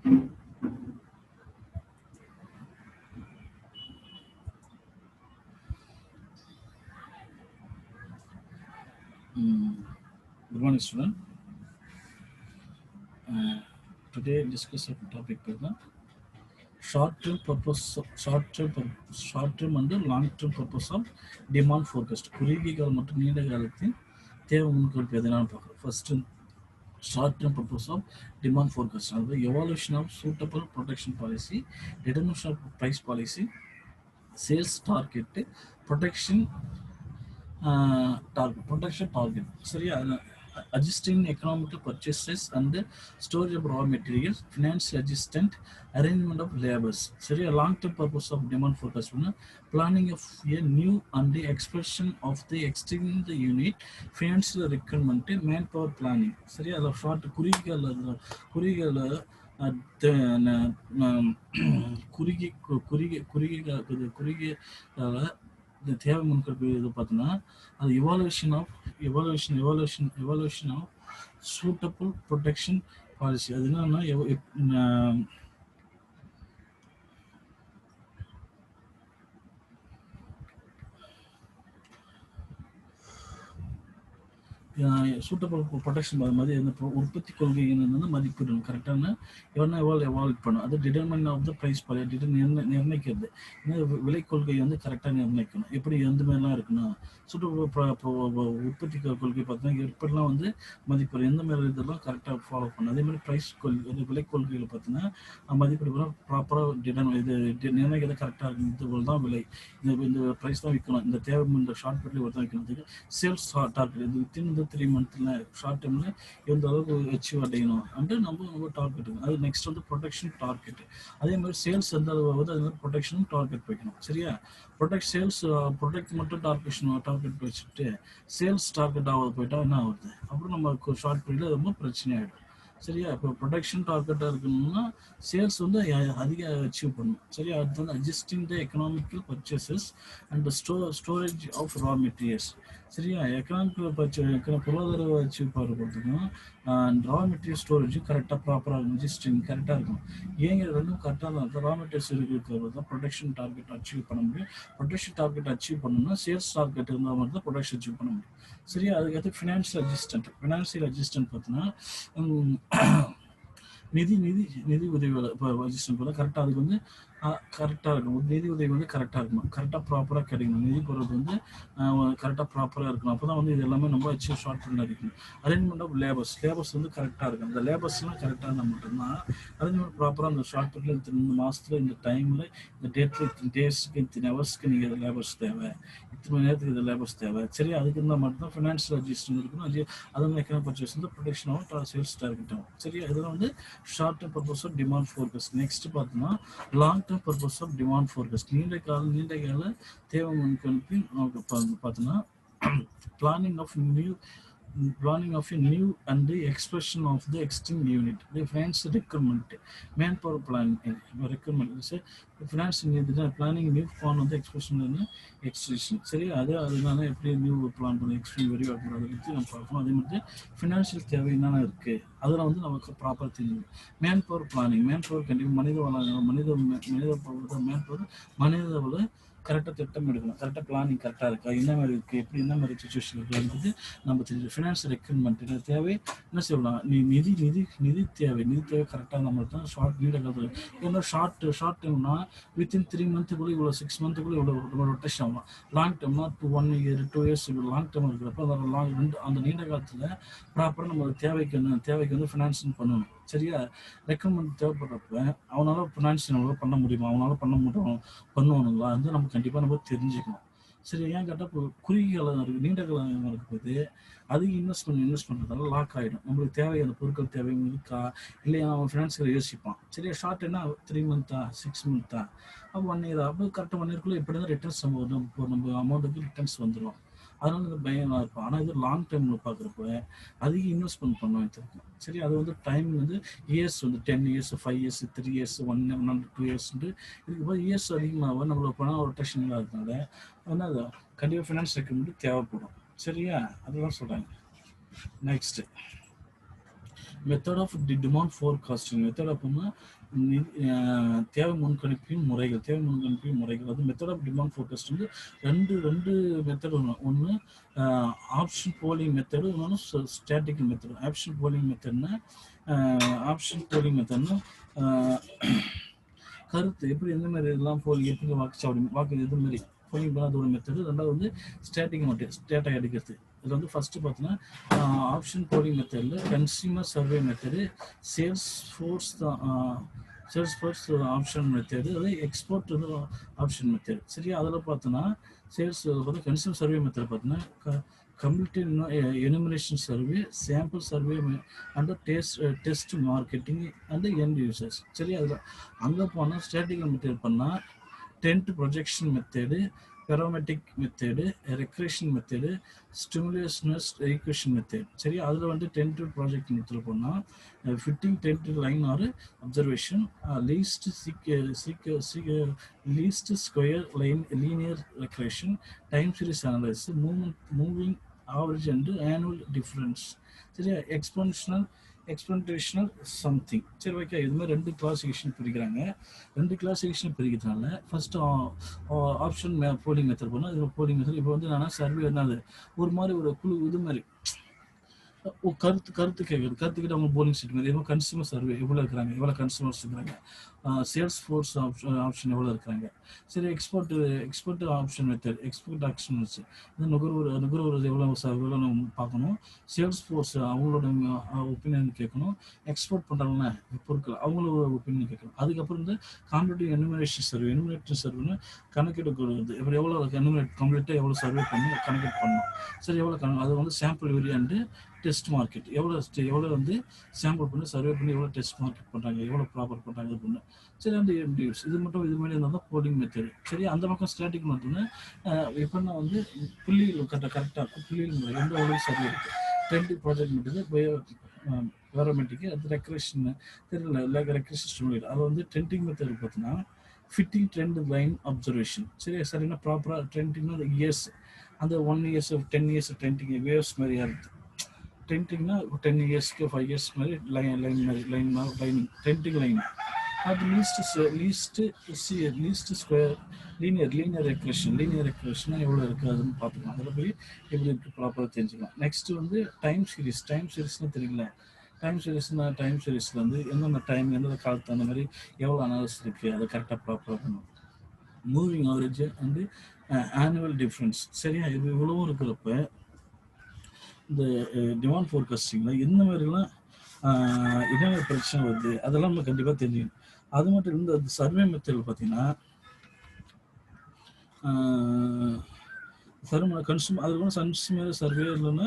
Good morning, student. Today discuss a topic short-term purpose, short-term and long-term purpose of demand forecast. குறுகிய கால மற்றும் நீண்ட காலத்தின் தேவை முன்கணிப்பு எதனால பார்க்குறோம். First, short-term purpose of demand forecast. அதாவது evaluation of suitable protection policy, determination of price policy, sales target, protection target. சரியா, adjusting economical purchases and storage of raw materials, financial adjustment, arrangement of labors. சரியா, long term purpose of demand forecast planning of a new and the expansion of the extending the unit, financial requirement, manpower planning. சரியா, அது short குறுகிய குறுகிய இந்த தேவை முன்கணிப்பு இது பார்த்தோன்னா அது evaluation of suitable protection policy. அது என்னன்னா சூட்டபிள் ப்ரொடெக்ஷன் மாதிரி இந்த உற்பத்தி கொள்கை என்னென்னு மதிப்பிடணும், கரெக்டான எவால்வ் பண்ணும். அது டிட்டர்மின் ஆஃப் த ப்ரைஸ் நிர்ணயிக்கிறது. விலை கொள்கை கரெக்டாக நிர்ணயிக்கணும். எப்படி எந்த மாதிரிலாம் இருக்குன்னா உற்பத்தி கொள்கை பார்த்தீங்கன்னா எப்படிலாம் மதிப்பிடும், எந்த மாதிரி இதெல்லாம் கரெக்டாக ஃபாலோ பண்ணணும். அதே மாதிரி ப்ரைஸ் கொள்கை விலை கொள்கையில் பார்த்தீங்கன்னா மதிப்பீடு ப்ராப்பராக இது நிர்ணயிக்கிறது கரெக்டாக இருக்கும். இது தான் விலை, இந்த ப்ரைஸ் தான் விற்கணும், இந்த தேவை இந்த ஷார்ட் பீரியட் தான் விற்கணும். சேல்ஸ் டார்கெட் இது வித்தின் இந்த 3 months ஷார்ட் டைமில் எந்த அளவுக்கு அச்சீவ் அடையணும் அண்டு நம்ம டார்கெட் இருக்கும். அது நெக்ஸ்ட் ப்ரொடெக்ஷன் டார்கெட். அதே மாதிரி சேல்ஸ் எந்த அளவு வருது அது மாதிரி ப்ரொடெக்ஷனும் டார்கெட் வைக்கணும். சரியா, ப்ரொடெக்ட் மட்டும் டார்கெட் வச்சுட்டு சேல்ஸ் டார்கெட் ஆகுது போயிட்டா என்ன ஆகுது, அப்புறம் நம்ம ஷார்ட் பீரியடில் ரொம்ப பிரச்சனையாகிடும். சரியா, இப்போ ப்ரொடக்ஷன் டார்கெட்டாக இருக்கணும்னா சேல்ஸ் அதிக அச்சீவ் பண்ணணும். சரியா, அடுத்து adjusting the economical purchases and storage of raw materials. சரியா, எக்கனாமிக்கல் பொருளாதார அச்சீவ் பண்ணுறதுக்கும் ரா மெட்டீரியல் ஸ்டோரேஜும் கரெக்டாக ப்ராப்பராக அட்ஜஸ்டிங் கரெக்டாக இருக்கும். ஏங்க ரெண்டும் கரெக்டாக தான் ரா மெட்டீரியல்ஸ் இருக்கிறது தான் ப்ரொடக்ஷன் டார்கெட் அச்சீவ் பண்ண முடியும். ப்ரொடக்ஷன் டார்கெட் அச்சீவ் பண்ணணும்னா சேல்ஸ் டார்கெட் இருந்தால் மட்டும் தான் ப்ரொடக்ஷன் அச்சீவ் பண்ண முடியும். சரியா, அதுக்கடுத்து ஃபினான்ஷியல் அட்ஜஸ்டன்ட் பார்த்தீங்கன்னா நிதி உதவிகளை இப்போ அட்ஜஸ்ட்மெண்ட் பண்ணால் கரெக்டாக அதுக்கு கரெக்டாக இருக்கணும். நிதி உதவி கரெக்டாக இருக்கணும், கரெக்டாக ப்ராப்பராக கிடைக்கணும். நிதி போகிறது கரெக்டாக ப்ராப்பராக இருக்கணும். அப்போ தான் இது எல்லாமே நம்ம அச்சீவ் ஷார்ட் பண்ண இருக்கணும். அரேஞ்ச்மெண்ட் ஆஃப் லேபர்ஸ் கரெக்டாக இருக்கும். அந்த லேபர்ஸ்லாம் கரெக்டாக இருந்தால் மட்டும்தான் அரேஞ்ச்மெண்ட் ப்ராப்பராக அந்த ஷார்ட் பீரியடில் இந்த மாதத்தில் இந்த டைமில் இந்த டேட்டில் இத்தனை டேஸ்க்கு இத்தனை ஹவர்ஸ்க்கு நீங்கள் லேபர்ஸ் தேவை, இத்தனை மணி நேரத்துக்கு இது லேபர்ஸ் தேவை. சரி, அதுக்கு இருந்தால் மட்டும்தான் ஃபினான்ஷியல் அட்ஜஸ்ட்மெண்ட் இருக்கணும். அதெல்லாம் எக்கனாமிக் பர்ச்சேஸ் ப்ரொடெக்ஷன் ஆகும், சேல்ஸ் டார்கெட் ஆகும். சரியா, இதெல்லாம் short term purpose of demand forecast. Next பார்த்தோம்னா long term purpose of demand forecast. நீண்ட கால தேவை முன்கணிப்பின் பார்த்தோம்னா planning of a new and the expression of the existing unit, the finance requirement, manpower planning requirement is finance planning new plan of the expression and extension. சரி, அதனால எப்படி new plan பண்ணி explain very அதை பற்றி நம்ம பார்க்கணும். அதே மாதிரி ஃபினான்ஷியல் தேவை என்னென்ன இருக்குது அதெல்லாம் நமக்கு ப்ராப்பராக தெரியும். மேன்பவர் பிளானிங், மேன்பவர் கண்டிப்பாக மனித கரெக்டாக திட்டம் எடுக்கணும். கரெக்டாக பிளானிங் கரெக்டாக இருக்கா, என்ன மாதிரி இருக்குது, எப்படி என்ன மாதிரி சுச்சுவேஷன் இருக்குன்றது நம்ம தெரிஞ்சு. ஃபினான்ஷியல் ரெக்ரூட்மெண்ட் தேவை என்ன செய்யலாம், நிதி தேவை கரெக்டாக நம்மளுக்கு தான் நீண்ட காலத்தில். ஏன்னா ஷார்ட் டைம்னா வித்தின் 3 months இவ்வளோ 6 months இவ்வளோ ரொட்டேஷன் ஆகலாம். லாங் டைம்னா 1 year 2 years லாங் டைம் இருக்கிறப்ப அந்த நீண்ட காலத்தில் ப்ராப்பராக நம்ம தேவைக்கு ஃபினான்ஷியல் பண்ணணும். சரியா, ரெக்கமெண்ட் தேவைப்படுறப்ப அவனால ஃபினான்ஷியல் பண்ண முடியுமா, அவனால பண்ணுவானுங்களா நம்ம கண்டிப்பாக நம்ம தெரிஞ்சுக்கணும். சரி, ஏன் கேட்டால் இப்போ குறுகிய காலம் இருக்குது, நீண்ட காலம் இருக்கும்போது அதிக இன்வெஸ்ட் பண்ணுறதால லாக் ஆகிடும். நம்மளுக்கு தேவையான பொருட்கள் தேவை இருக்கா இல்லையா அவன் ஃபினான்ஷியல் யோசிப்பான். சரியா, ஷார்ட் என்ன 3 months 6 months அப்போ 1 year அப்போ கரெக்டாக 1 year எப்படி தான் ரிட்டர்ன்ஸ் நம்ம அமௌண்ட்டுக்கு ரிட்டர்ன்ஸ் வந்துடும். அதனால இந்த பயமாக இருக்கும். ஆனால் இது லாங் டைமில் பார்க்குறப்ப அதிக இன்வெஸ்ட்மெண்ட் பண்ண வைத்திருக்கும். சரி, அது time years 10 years 5 years 3 years 1 year 2 years இதுக்கு போது இயர்ஸ் அதிகமாக நம்மளுக்கு பணம் ரொட்டேஷன் இல்லாததுனால அது கண்டிப்பாக ஃபினான்ஸ் ரெக்கமெண்ட் தேவைப்படும். சரியா, அதுதான் சொல்கிறாங்க. Next method of demand forecasting. Method ஆஃப்னா தேவை முன்கணிப்பின் முறைகள். தேவை முன்கணிப்பின் முறைகள் அது மெத்தட் ஆஃப் டிமாண்ட் ஃபோர்காஸ்ட் வந்து ரெண்டு மெத்தட். ஒன்று ஆப்ஷன் போலிங் மெத்தடு, இன்னொன்று ஸ்டாட்டிக்கல் மெத்தடு. ஆப்ஷன் போலிங் மெத்தட்னா கருத்து எப்படி எந்த மாதிரி இதெல்லாம் போலிங் எப்படி வாக்கு இது மாதிரி போலிங் பண்ணாத ஒரு மெத்தடு. ரெண்டாவது வந்து ஸ்டாட்டிக் மெத்தட், ஸ்டேட்டை எடுக்கிறது. இதில் வந்து ஃபஸ்ட்டு பார்த்தீங்கன்னா ஆப்ஷன் போலிங் மெத்தடில் consumer survey method, sales force option method, அது எக்ஸ்போர்ட் வந்து ஆப்ஷன் மெத்தடு. சரியா, அதில் பார்த்தோன்னா சேல்ஸ் பார்த்தா கன்சியூமர் சர்வே மெத்தட் பார்த்தீங்கன்னா complete enumeration survey, sample survey and test marketing and end users. சரி, அதில் அங்கே போனால் ஸ்டாட்டிக்கல் மெத்தட் பண்ணால் trend projection method, barometric method, regression method, simultaneous equation method. சரி, அதில் வந்து டென்ட் ப்ராஜெக்ட் மெத்தட் போனால் fitting trend line or observation, least square line, linear regression, time series analysis, moving average and annual difference. சரியா, எக்ஸ்பென்டேஷனல் something. சரி, okay. இது மாதிரி 2 classification பிரிக்கிறாங்க. 2 classification பிரிக்கிறதுனால ஃபர்ஸ்ட் ஆப்ஷன் போலிங் மெத்தட் போனால் இதில் போலிங் மெத்தட் இப்போ வந்து என்னன்னா சர்வே என்னது ஒரு மாதிரி ஒரு குழு இது மாதிரி கருத்து கேட்குறது அவங்க போலிங் ஸ்டேட்மெண்ட். எவ்வளோ கன்சியூமர் சர்வே எவ்வளோ இருக்கிறாங்க, எவ்வளோ கன்சியூமர்ஸ் இருக்கிறாங்க, சேல்ஸ் ஃபோர்ஸ் ஆப்ஷன் எவ்வளோ இருக்கிறாங்க. சரி, export option method, export option வச்சு இது நுகர்வோர் எவ்வளோ பார்க்கணும். சேல்ஸ் ஃபோர்ஸ் அவங்களோட ஒப்பீனியன் கேட்கணும். எக்ஸ்போர்ட் பண்ணுறாங்கன்னா பொருட்கள் அவங்களோட ஒப்பீனியன் கேட்கணும். அதுக்கப்புறம் இந்த காம்படிட்டிவ் எனுமரேஷன் சர்வேன்னு கணக்கீடு கொடுக்குறது. இப்போ எவ்வளோ கம்ப்ளீட்டாக எவ்வளோ சர்வே பண்ணி கணக்கீடு பண்ணணும். சரி, எவ்வளோ அது வந்து சாம்பிள் வேரியன்ட்டு, டெஸ்ட் மார்க்கெட் எவ்வளோ வந்து சாம்பிள் பண்ணி சர்வே பண்ணி எவ்வளோ டெஸ்ட் மார்க்கெட் பண்ணுறாங்க, எவ்வளோ ப்ராப்பர் பண்ணுறாங்க அப்படின்னு. சரி, அந்த எம்டியூஸ் இது மாதிரி இருந்தால் தான் போலிங் மெத்தடு. சரி, அந்த பக்கம் ஸ்டாட்டிக் மெத்தட்னா எப்படின்னா வந்து புள்ளிகள் கரெக்டாக இருக்கும். புள்ளிகள் எந்த அளவுக்கு சர்வே இருக்குது. டென்ட் ப்ராஜெக்ட் மெத்தடு, பேரோமெட்ரிக்கு, அது ரெக்ரேஷன் தெரியல ரெக்ரேஷன் ஸ்டிமுலேட். அது வந்து டென்டிங் மெத்தட் பார்த்தீங்கன்னா ஃபிட்டிங் ட்ரெண்ட் லைன் அப்சர்வேஷன். சரின்னா ப்ராப்பராக ட்ரெண்டிங்னா அந்த இயர்ஸ், அந்த 1 years 10 years ட்ரெண்டிங் வேவ்ஸ் மாதிரியா இருக்குது. டென்டிங்னா 10 yearsக்கு 5 years மாதிரி லைனிங் டென்டிங் லைன். அது லீஸ்ட் ஸ்கொயர் லீனியர் ரெக்ரேஷன் எவ்வளோ இருக்குது அதுன்னு பார்த்துக்கலாம். அதில் போய் எப்படி இருக்குது ப்ராப்பராக தெரிஞ்சுக்கலாம். நெக்ஸ்ட் வந்து டைம் சீரிஸ்னால் தெரியல. டைம் சீரிஸில் வந்து எந்தெந்த டைம் எந்தெந்த காலத்து அந்த மாதிரி எவ்வளோ அனாலிசிஸ் இருக்குது அதை கரெக்டாக ப்ராப்பராக பண்ணணும். Moving average and annual difference. சரியா, இது இவ்வளவும் இருக்கிறப்ப இந்த டிமாண்ட் ஃபோர்காஸ்டிங்கில் எந்த மாதிரிலாம் என்னென்ன பிரச்சனை வருது அதெல்லாம் நம்ம கண்டிப்பாக தெரிஞ்சுக்கணும். அது மட்டும் இந்த சர்வே மெத்தட் பார்த்தீங்கன்னா கன்சூமர் சர்வே இல்லைன்னா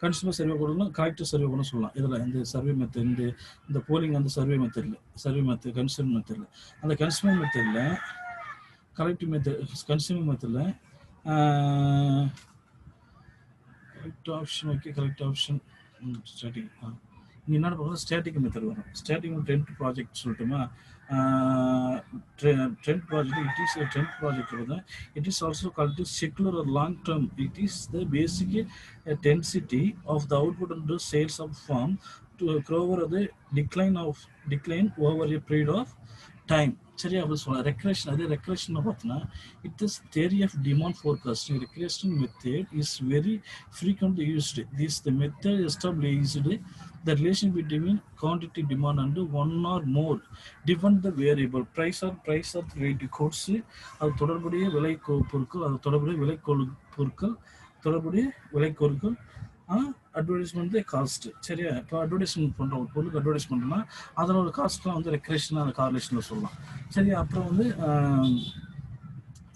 கன்சூமர் சர்வே கூட கலெக்டிவ் சர்வே கூட சொல்லலாம். இதில் இந்த சர்வே மெத்தட் இந்த போலிங் வந்து சர்வே மெத்தட் கன்சூமர் மெத்தடில் அந்த கன்சூமர் மெத்தடில் கலெக்டிவ் மெத்தட் கன்சூமர் மெத்தடில் கரெக்ட் ஆப்ஷன் ஸ்டாட்டிக். இங்கே என்ன பார்க்கணும், ஸ்டாட்டிக் மெத்தட் வரும். ஸ்டாட்டிக் டென்ட் ப்ராஜெக்ட் சொல்லட்டுமா. trend project, trend project it is also called to secular or long term. It is the basic density of the output and the sales of firm to cover the decline over a period of time. சரியா, அப்படி சொல்லலாம். Regression, அதே regression பார்த்தீங்கன்னா it is theory of demand forecasting. Regression method is very frequently used. The method established the relation between quantity demand and one or more different the variable price or related costs. அது தொடர்புடைய விலை பொருட்கள், அது தொடர்புடைய விலை பொருட்கள் advertisement cost. சரியா, இப்போ அட்வர்டைஸ்மெண்ட் பண்ணுறோம் ஒரு பொருளுக்கு அட்வர்டைஸ் பண்ணுறோம்னா அதனோட காஸ்ட்லாம் வந்து ரெக்ரேஷனாக அந்த கார்லேஷனில் சொல்லலாம். சரியா, அப்புறம் வந்து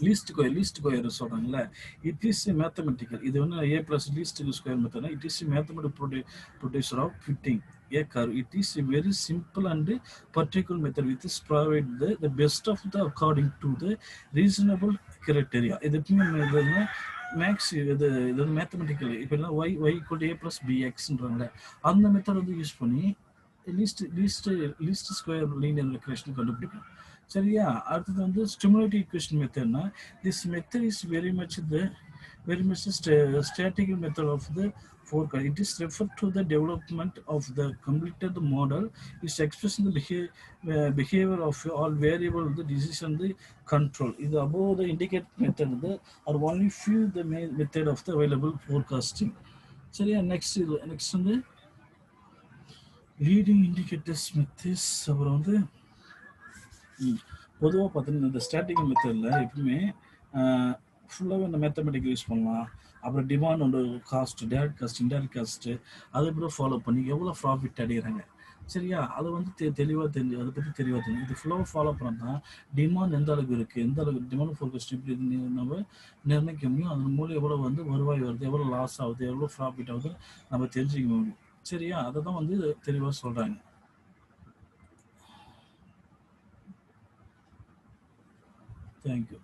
லீஸ்ட் ஸ்கொயர் சொல்கிறாங்களே, இட் இஸ் மேத்தமெட்டிக்கல். இது வந்து A plus லீஸ்ட் ஸ்கொயர் மெத்தட்னா it is mathematical procedure of fitting a curve. It is a very simple and particular method which is provide the best of the according to the reasonable criteria. இது maths இது mathematical. இப்போ என்ன y = a plus bxன்றாங்களே அந்த method வந்து use பண்ணி least square linear regression கண்டுபிடிக்கணும். சரியா, அடுத்தது வந்து ஸ்டிமுலேட்டிவ் ஈக்குவேஷன் மெத்தட்னா this method is very much statistical method of the forecast. It is referred to the development of the completed model is expressing the behavior of all variable the decision the control. This above the indicate method the are only few the method of the available forecasting. சரியா next வந்து leading indicators methods அப்புறம் வந்து பொதுவாக பார்த்தீங்கன்னா இந்த static மெத்தடில் எப்பவுமே ஃபுல்லாகவே இந்த மேத்தமெட்டிக் யூஸ் பண்ணலாம். அப்புறம் டிமாண்ட் ஒன்று cost, direct cost, indirect cost அதுக்கப்புறம் ஃபாலோ பண்ணி எவ்வளோ ப்ராஃபிட் அடைகிறாங்க. சரியா, அது வந்து தெளிவாக தெரிஞ்சு அதை பற்றி தெளிவாக தெரியும். இது ஃபுல்லாக ஃபாலோ பண்ணால் டிமாண்ட் எந்த அளவுக்கு இருக்குது, எந்த அளவுக்கு டிமாண்ட் ஃபோர்காஸ்ட் எப்படி நம்ம நிர்ணயிக்க முடியும். அதன் மூலம் எவ்வளோ வந்து வருவாய் வருது, எவ்வளோ லாஸ் ஆகுது, எவ்வளோ ப்ராஃபிட் ஆகுது நம்ம தெரிஞ்சுக்க முடியும். சரியா, அதை தான் வந்து தெளிவாக சொல்கிறாங்க. தேங்க்யூ.